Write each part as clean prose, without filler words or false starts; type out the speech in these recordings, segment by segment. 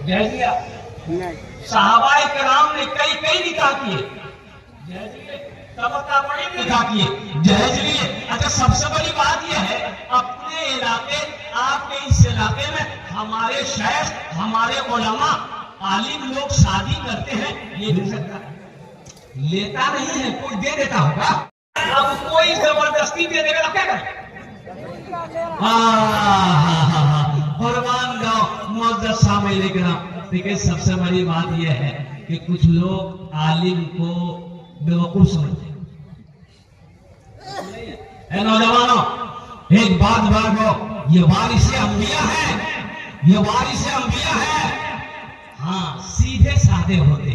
जहेज लिया? सहाबाए किराम ने कई कई निकाह किए, निकाह किए, जहेज लिए। अच्छा, सबसे बड़ी बात यह है, अपने इलाके, आपके इस इलाके में हमारे शेख, हमारे उलमा, आलिम लोग शादी करते हैं, ये मिल सकता है? लेता नहीं है, कोई दे देता होगा। अब कोई जबरदस्ती दे देगा तो क्या करें? कुर्बान जाओ मुअज़्ज़ज़ सामईन किराम। देखिए, सबसे बड़ी बात यह है कि कुछ लोग आलिम को बेवकूफ समझते हैं। नौजवानों, एक बात बांधो, ये वारिसे अंबिया है, ये वारिसे अंबिया है। हाँ, सीधे साधे होते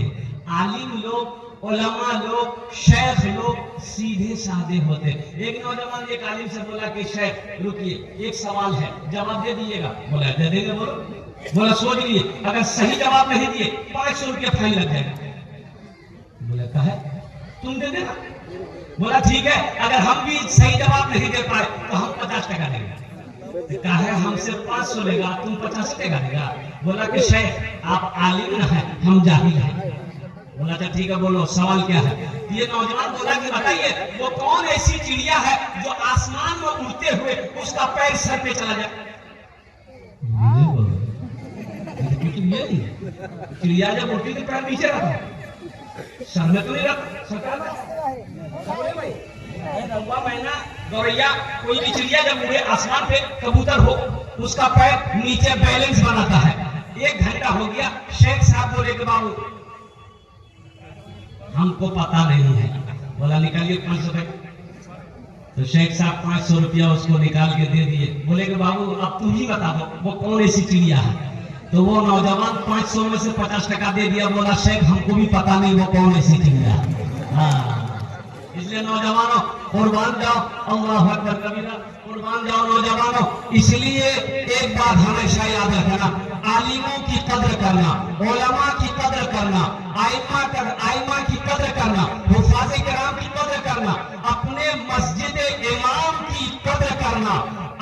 आलिम लोग, उलमा लोग, शेख लोग सीधे साधे होते। एक नौजवान एक आलिम से बोला कि शेख रुकिए, एक सवाल है, जवाब दे दीजिएगा। बोला दे देंगे। बोलो। बोला सोच लिए, अगर सही जवाब नहीं दिए 500 रुपया फाइन लग जाएगा। बोला कहा तुम दे देना। बोला ठीक है, अगर हम भी सही जवाब नहीं दे पाए तो हम 50 टका देंगे। कहा है हमसे 500 लेगा, तुम 50 टका देगा। बोला कि शेख आप आलिम न है, हम जाहिल हैं। बोला था ठीक है, बोलो सवाल क्या है? ये नौजवान बोला कि बताइए, वो कौन ऐसी चिड़िया है जो आसमान में उड़ते हुए उसका पैर सर पे चला जाए? चिड़िया जब उड़ती तो पैर नीचे रखा, सर में तो नहीं रखा। मैना, गौरैया, कोई भी चिड़िया जब उड़े आसमान पे, कबूतर हो, उसका पैर नीचे बैलेंस बनाता है। 1 घंटा हो गया, शेख साहब बोले कि बाबू हमको पता नहीं है। बोला निकालिए 500 रुपए। तो शेख साहब 500 रुपया उसको निकाल के दे दिए। बोले कि बाबू अब तुम ही बता दो वो कौन ऐसी चिड़िया है। तो वो नौजवान 500 में से 50 टका दे दिया। बोला शेख हमको भी पता नहीं वो कौन ऐसी चिड़िया है। हाँ, इसलिए नौजवानों कुर्बान जाओ, अल्लाहु अकबर कबीरा, कुर्बान जाओ नौजवानों। इसलिए एक बात हमेशा याद रखना, आलिमों की कदर करना, उलमा की कदर करना, आइमा की कदर करना, हुफ़ाज़े किराम की कदर करना, अपने मस्जिद इमाम की कदर करना।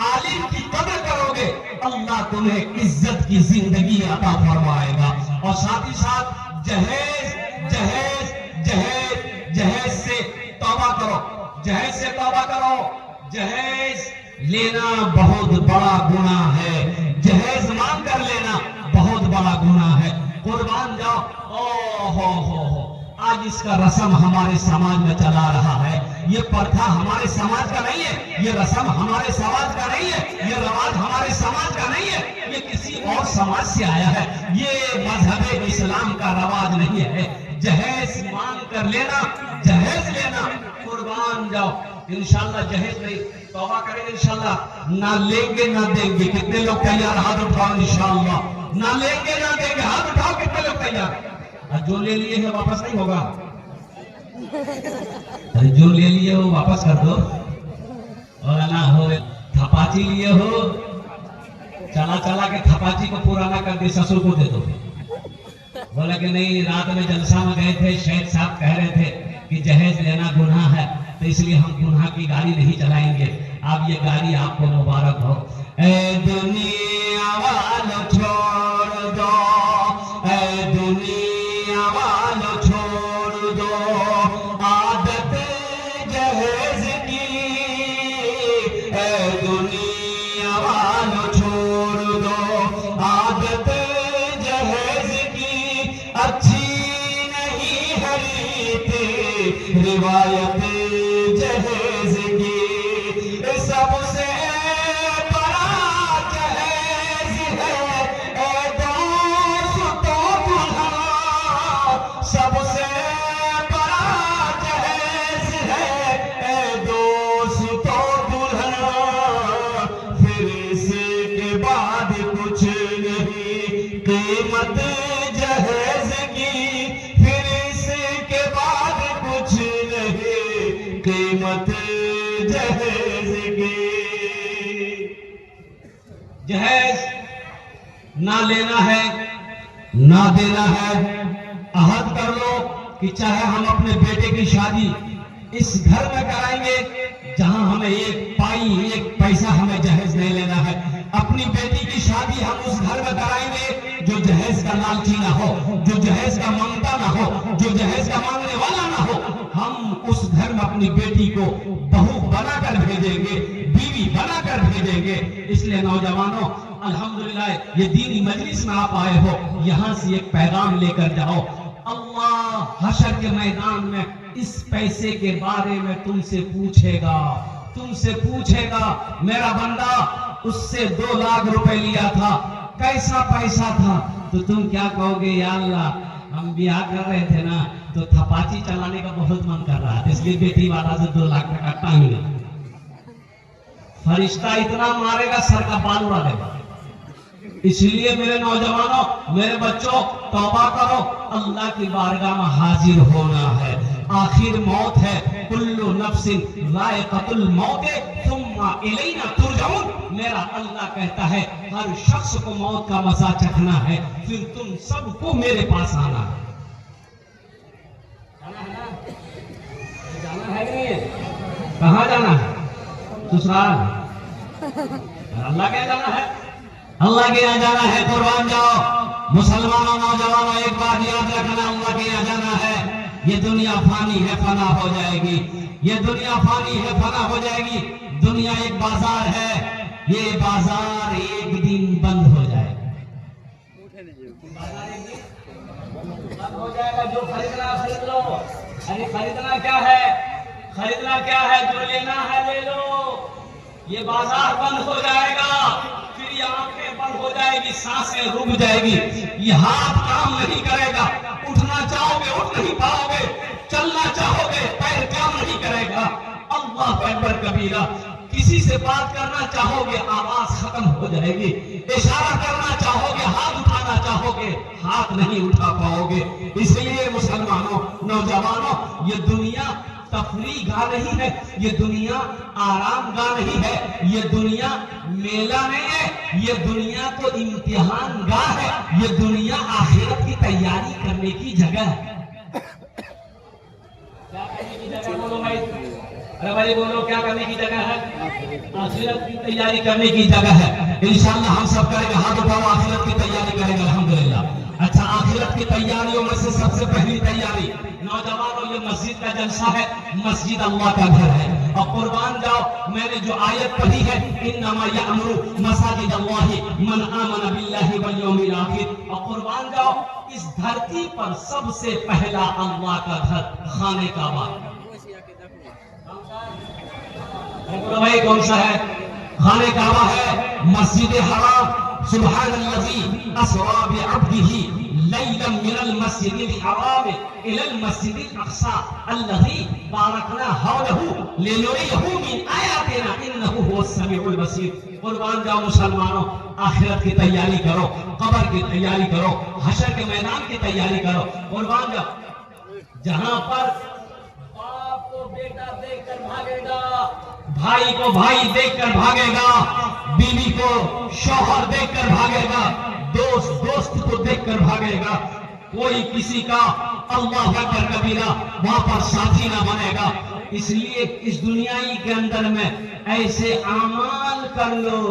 आलिम की कदर करोगे, अल्लाह तुम्हें इज्जत की जिंदगी अता फरमाएगा। और साथ ही साथ जहेज जहेज जहेज जहेज से तौबा करो, जहेज से तौबा करो। जहेज लेना बहुत बड़ा गुनाह है, जहेज मांग कर लेना बहुत बड़ा गुनाह है। कुर्बान जाओ। हो आज इसका रस्म हमारे समाज में चला रहा है। ये प्रथा हमारे समाज का नहीं है, ये रस्म हमारे समाज का नहीं है, ये रवाज हमारे समाज का नहीं है, ये किसी और समाज से आया है। ये मजहब इस्लाम का रवाज नहीं है। जहेज मांग कर लेना, जहेज लेना। कुर्बान जाओ। इंशाल्लाह जहेज नहीं, तौबा करेंगे इंशाल्लाह। ना लेंगे ना देंगे। कितने लोग तैयार? हाथ उठाओ इंशाल्लाह। ना लेंगे ना देंगे, हाथ उठाओ। कितने लोग तैयार? जो ले लिए है वापस नहीं होगा। अरे जो ले लिए हो वापस कर दो। और ना हो थपाची लिए हो, चला चला के थपाची को पुराना कर दे, ससुर को दे दो। बोला कि नहीं, रात में जलसा में गए थे, शेख साहब कह रहे थे कि जहेज लेना गुनाह है, तो इसलिए हम गुनाह की गाड़ी नहीं चलाएंगे। अब ये गाड़ी आपको मुबारक हो। ए दुनिया वालों छोड़ दो, ए दुनिया वालों छोड़ दो आदत जहेज की, ए दुनिया वालों छोड़ दो आदत जहेज की। अच्छी नहीं है रीत रिवायत जहेज की, सबसे बड़ा जहेज है ए दोस्तों दुल्हा, सबसे बड़ा जहेज है ए दोस्तों दुल्हा। फिर इसके बाद कुछ नहीं कीमत जहेज की, फिर इसके बाद कुछ नहीं कीमत जहेज की। जहेज ना लेना है ना देना है। अहद कर लो कि चाहे हम अपने बेटे की शादी इस घर में कराएंगे जहां हमें एक पाई एक पैसा हमें जहेज नहीं लेना है। अपनी बेटी की शादी हम उस घर में कराएंगे जो जहेज का लालची ना हो, जो जहेज का मांगता ना हो, जो जहेज का मांगने वाला ना हो। हम उस घर में अपनी बेटी को बहू बनाकर भेजेंगे, बीवी बनाकर भेजेंगे। इसलिए नौजवानों, अल्हम्दुलिल्लाह ये दीनी मजलिस में आप आए हो, यहाँ से एक पैगाम लेकर जाओ। अल्लाह हशर के मैदान में इस पैसे के बारे में तुमसे पूछेगा, तुमसे पूछेगा मेरा बंदा उससे 2 लाख रुपए लिया था, कैसा पैसा था? तो तुम क्या कहोगे? या अल्लाह हम ब्याह कर रहे थे ना, तो थपाची चलाने का बहुत मन कर रहा था, इसलिए बेटी वाला से 2 लाख टका टांग लिया। फरिश्ता इतना मारेगा सर का बाल उड़ा देगा। इसलिए मेरे नौजवानों, मेरे बच्चों, तौबा करो, अल्लाह की बारगाह में हाजिर होना है। आखिर मौत है, कुल्लु नफ्सिन ज़ाइक़तुल मौत सुम्मा इलैना तुरजऊन। मेरा अल्लाह कहता है हर शख्स को मौत का मजा चखना है, फिर तुम सबको मेरे पास आना है। जाना है कि नहीं? कहाँ जाना है? ससुराल। अल्लाह के यहाँ जाना है, अल्लाह के यहाँ जाना है। कुर्बान जाओ मुसलमानों, नौजवानों, एक बात याद रखना, अल्लाह के यहाँ जाना है। ये दुनिया फानी है, फना हो जाएगी। ये दुनिया फानी है, फना हो जाएगी। दुनिया एक बाजार है, ये बाजार एक दिन बंद हो जाएगा। बाजार एक दिन बंद हो जाएगा। जो खरीदना खरीद लो। अरे खरीदना क्या है? खरीदना क्या है? जो लेना है ले लो। ये बाजार बंद हो जाएगा, फिर ये आंखें बंद हो जाएगी, सांसें रुक जाएगी, ये हाथ काम नहीं करेगा, उठना चाहोगे उठ नहीं पाओगे, चलना चाहोगे पैर काम नहीं करेगा। अल्लाह अकबर कबीरा। किसी से बात करना चाहोगे आवाज खत्म हो जाएगी, इशारा करना चाहोगे, हाथ उठाना चाहोगे, हाथ नहीं उठा पाओगे। इसलिए मुसलमानों, नौजवानों, ये दुनिया तफरीह गाह नहीं है, ये दुनिया आराम गाह नहीं है, ये दुनिया मेला नहीं है, ये दुनिया तो इम्तिहान गाह है, ये दुनिया आखिरत की तैयारी करने की जगह है। क्या करने की जगह? बोलो भाई, अरे भाई बोलो, क्या करने की जगह है? आखिरत की तैयारी करने की जगह है। इंशाअल्लाह हम सब करेंगे, हाथ उठाओ, आखिरत की तैयारी करेंगे अल्हम्दुलिल्लाह। अच्छा, आखिरत की तैयारियों में से सबसे पहली तैयारी, नौजवानों, ये मस्जिद का जलसा है। मस्जिद अल्लाह का घर है, और कुर्बान जाओ, मैंने जो आयत पढ़ी है, इन्नमा यअमुरु मसाजिद अल्लाहि मन आमन बिल्लाहि वल यौमिल आखिर, और कुर्बान जाओ, इस धरती पर सबसे पहला अल्लाह का घर खाने काबा। भाई कौन सा है? खाने काबा है, मस्जिद हराम। सुब्हानल्लज़ी अस्रा बिअब्दिही लैलन मिनल मस्जिदिल हराम इलल मस्जिदिल अक़सा अल्लज़ी बारकना हौलहु लिनुरियहु मिन आयातिना इन्नहु हुवस समीउल बसीर। कुर्बान जाओ मुसलमानों, आखिरत की तैयारी करो, कब्र की तैयारी करो, हशर के मैदान की तैयारी करो। कुर्बान जाओ, जहां पर बाप को बेटा देखकर भागेगा, भाई को भाई देखकर भागेगा, बीवी को शौहर देखकर भागेगा, दोस्त दोस्त को देखकर भागेगा, कोई किसी का अल्लाह अकबर कबीरा वहां पर साथी ना बनेगा। इसलिए इस दुनियाई के अंदर में ऐसे अमाल कर लो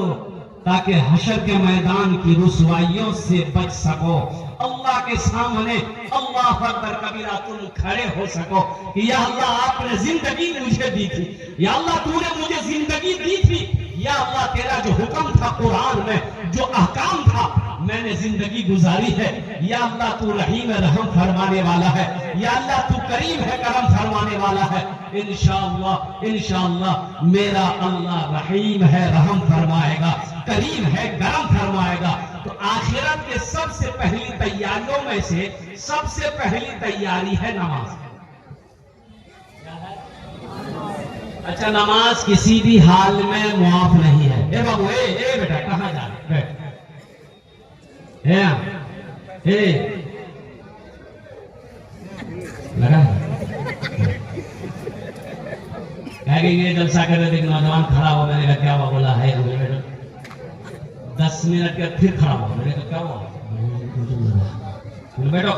ताकि हशर के मैदान की रुसवाइयों से बच सको, अल्लाह के सामने अल्लाह अकबर कबीरा तुम खड़े हो सको कि या अल्लाह आपने जिंदगी मुझे दी थी, या अल्लाह तूने मुझे जिंदगी दी थी, या अल्लाह तेरा जो हुक्म था कुरान में, जो अहकाम था, मैंने जिंदगी गुजारी है। या अल्लाह तू रहीम है, रहम फरमाने वाला है, या अल्लाह तू करीम है, करम फरमाने वाला है। इंशाअल्लाह इंशाअल्लाह मेरा अल्लाह रहीम है, रहम फरमाएगा, करीम है, करम फरमाएगा। तो आखिरत के सबसे पहली तैयारियों में से सबसे पहली तैयारी है नमाज। अच्छा, नमाज किसी भी हाल में मुआफ नहीं है। ए बाबू, ए बेटा, कहाँ जा रहे? बैठ। लगा ये जलसा कर रहे थे, नौजवान खड़ा हो, मैंने कहा क्या हुआ? बोला है 10 मिनट के फिर खड़ा हो, मैंने कहा क्या हुआ? बैठो।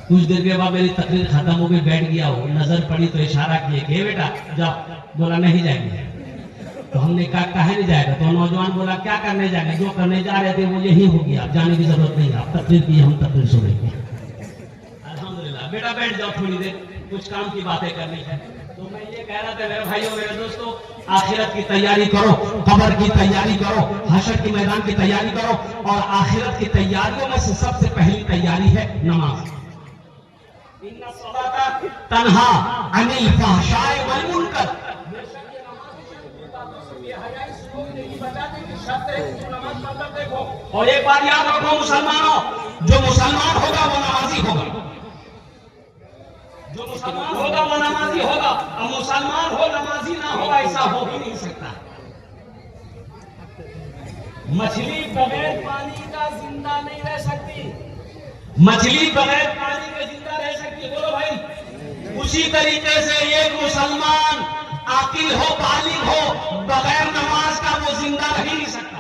कुछ देर के बाद मेरी तकरीर खत्म हो गई, बैठ गया, वो नजर पड़ी तो इशारा किए कि बेटा जाओ, बोला नहीं जाएंगे। तो हमने कहा कहे नहीं जाएगा, तो नौजवान बोला क्या करने जाएगा, जो करने जा रहे थे वो यही हो गया, आप जाने की जरूरत नहीं, आप तकरीर की, हम तकरीर सुनेंगे। अल्हम्दुलिल्लाह, बेटा बैठ जाओ थोड़ी देर, कुछ काम की बातें करनी है। तो मैं ये कह रहा था मेरे भाइयों मेरे दोस्तों, आखिरत की तैयारी करो, कब्र की तैयारी करो, हशर के मैदान की तैयारी करो, और आखिरत की तैयारियों में से सबसे पहली तैयारी है नमाज। इन्ना सलाता तन्हा अनिल फहशाए वल मुनकर, और एक बात याद रखो मुसलमानों, जो मुसलमान होगा वो नमाजी होगा, जो मुसलमान होगा वो नमाजी होगा, और मुसलमान हो नमाजी ना हो ऐसा हो ही नहीं सकता। मछली बगैर पानी का जिंदा नहीं रह सकती, मछली बगैर पानी के जिंदा रह सकती, बोलो भाई। उसी तरीके से एक मुसलमान आकिल हो, बालिग हो, बगैर नमाज का वो जिंदा रह ही नहीं सकता।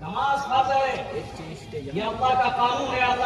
नमाज फर्ज है, ये अल्लाह का कानून है, अल्लाह